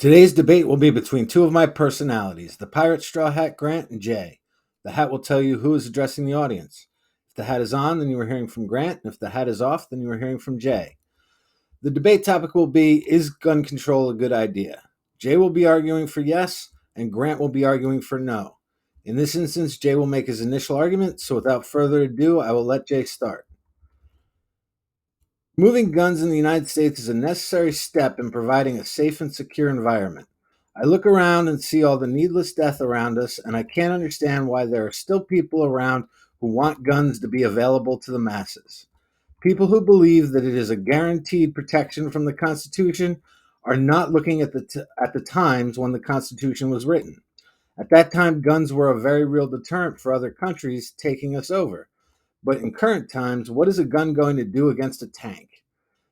Today's debate will be between two of my personalities, the pirate straw hat Grant and Jay. The hat will tell you who is addressing the audience. If the hat is on, then you are hearing from Grant, and if the hat is off, then you are hearing from Jay. The debate topic will be, is gun control a good idea? Jay will be arguing for yes, and Grant will be arguing for no. In this instance, Jay will make his initial argument, so without further ado, I will let Jay start. Moving guns in the United States is a necessary step in providing a safe and secure environment. I look around and see all the needless death around us, and I can't understand why there are still people around who want guns to be available to the masses. People who believe that it is a guaranteed protection from the Constitution are not looking at the times when the Constitution was written. At that time, guns were a very real deterrent for other countries taking us over. But in current times, what is a gun going to do against a tank?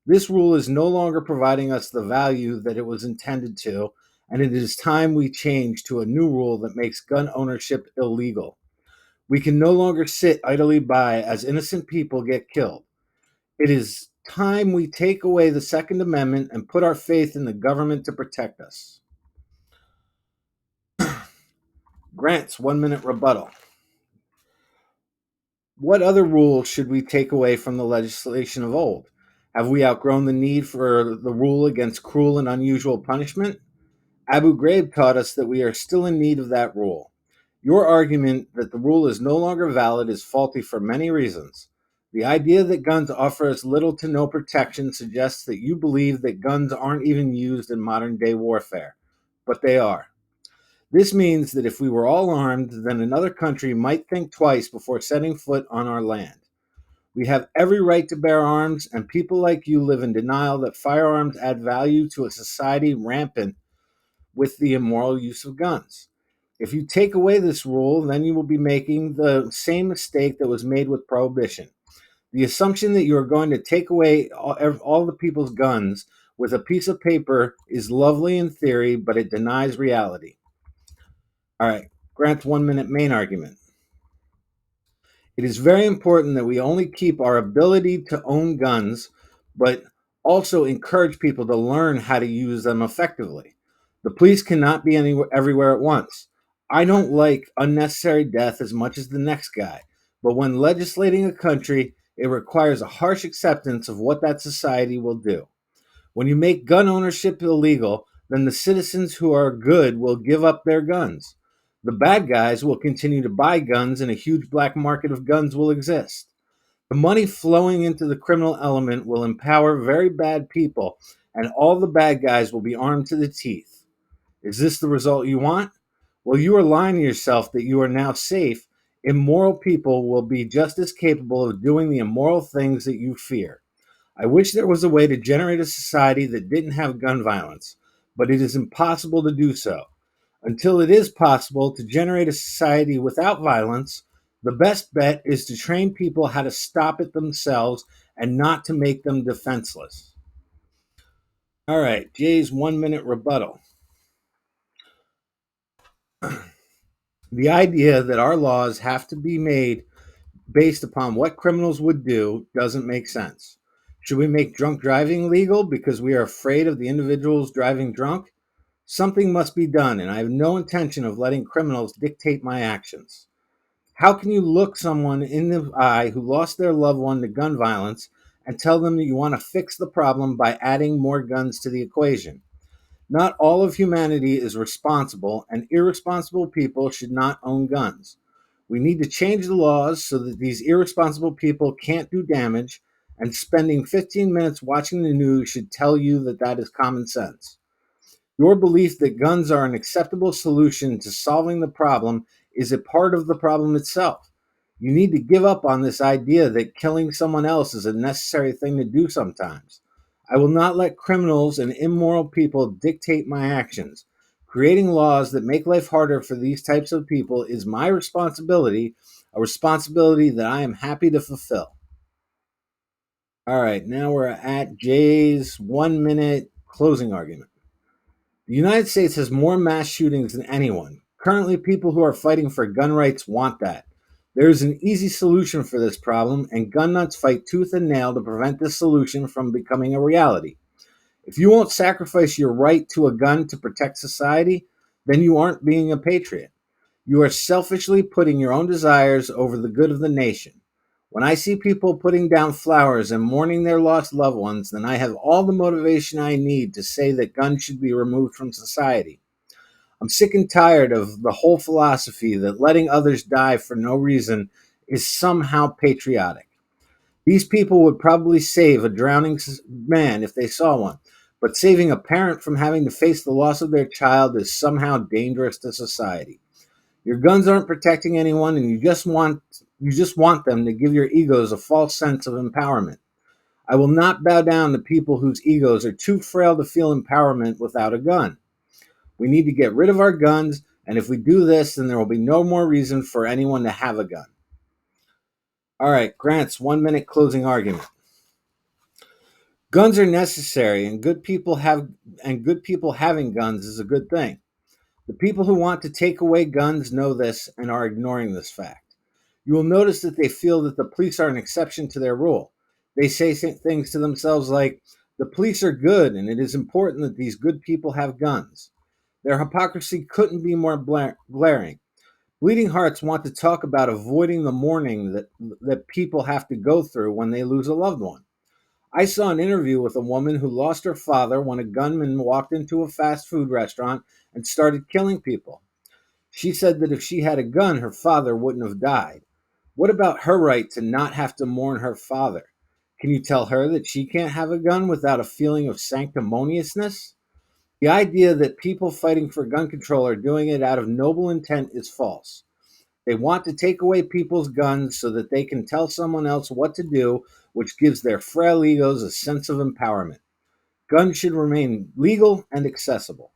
This rule is no longer providing us the value that it was intended to, and it is time we change to a new rule that makes gun ownership illegal. We can no longer sit idly by as innocent people get killed. It is time we take away the Second Amendment and put our faith in the government to protect us. Grant's 1 minute rebuttal. What other rules should we take away from the legislation of old? Have we outgrown the need for the rule against cruel and unusual punishment? Abu Ghraib taught us that we are still in need of that rule. Your argument that the rule is no longer valid is faulty for many reasons. The idea that guns offer us little to no protection suggests that you believe that guns aren't even used in modern day warfare, but they are. This means that if we were all armed, then another country might think twice before setting foot on our land. We have every right to bear arms, and people like you live in denial that firearms add value to a society rampant with the immoral use of guns. If you take away this rule, then you will be making the same mistake that was made with prohibition. The assumption that you are going to take away all the people's guns with a piece of paper is lovely in theory, but it denies reality. All right, Grant's 1 minute main argument. It is very important that we only keep our ability to own guns, but also encourage people to learn how to use them effectively. The police cannot be everywhere at once. I don't like unnecessary death as much as the next guy, but when legislating a country, it requires a harsh acceptance of what that society will do. When you make gun ownership illegal, then the citizens who are good will give up their guns. The bad guys will continue to buy guns, and a huge black market of guns will exist. The money flowing into the criminal element will empower very bad people, and all the bad guys will be armed to the teeth. Is this the result you want? Well, you are lying to yourself that you are now safe. Immoral people will be just as capable of doing the immoral things that you fear. I wish there was a way to generate a society that didn't have gun violence, but it is impossible to do so. Until it is possible to generate a society without violence, the best bet is to train people how to stop it themselves and not to make them defenseless. All right, Jay's 1 minute rebuttal. The idea that our laws have to be made based upon what criminals would do doesn't make sense. Should we make drunk driving legal because we are afraid of the individuals driving drunk? Something must be done, and I have no intention of letting criminals dictate my actions. How can you look someone in the eye who lost their loved one to gun violence and tell them that you want to fix the problem by adding more guns to the equation? Not all of humanity is responsible, and irresponsible people should not own guns. We need to change the laws so that these irresponsible people can't do damage, and spending 15 minutes watching the news should tell you that that is common sense. Your belief that guns are an acceptable solution to solving the problem is a part of the problem itself. You need to give up on this idea that killing someone else is a necessary thing to do sometimes. I will not let criminals and immoral people dictate my actions. Creating laws that make life harder for these types of people is my responsibility, a responsibility that I am happy to fulfill. All right, now we're at Jay's 1 minute closing argument. The United States has more mass shootings than anyone. Currently, people who are fighting for gun rights want that. There is an easy solution for this problem, and gun nuts fight tooth and nail to prevent this solution from becoming a reality. If you won't sacrifice your right to a gun to protect society, then you aren't being a patriot. You are selfishly putting your own desires over the good of the nation. When I see people putting down flowers and mourning their lost loved ones, then I have all the motivation I need to say that guns should be removed from society. I'm sick and tired of the whole philosophy that letting others die for no reason is somehow patriotic. These people would probably save a drowning man if they saw one, but saving a parent from having to face the loss of their child is somehow dangerous to society. Your guns aren't protecting anyone, and you just want them to give your egos a false sense of empowerment. I will not bow down to people whose egos are too frail to feel empowerment without a gun. We need to get rid of our guns, and if we do this, then there will be no more reason for anyone to have a gun. All right, Grant's 1 minute closing argument. Guns are necessary, and good people having guns is a good thing. The people who want to take away guns know this and are ignoring this fact. You will notice that they feel that the police are an exception to their rule. They say things to themselves like, the police are good and it is important that these good people have guns. Their hypocrisy couldn't be more glaring. Bleeding Hearts want to talk about avoiding the mourning that people have to go through when they lose a loved one. I saw an interview with a woman who lost her father when a gunman walked into a fast food restaurant and started killing people. She said that if she had a gun, her father wouldn't have died. What about her right to not have to mourn her father? Can you tell her that she can't have a gun without a feeling of sanctimoniousness? The idea that people fighting for gun control are doing it out of noble intent is false. They want to take away people's guns so that they can tell someone else what to do, which gives their frail egos a sense of empowerment. Guns should remain legal and accessible.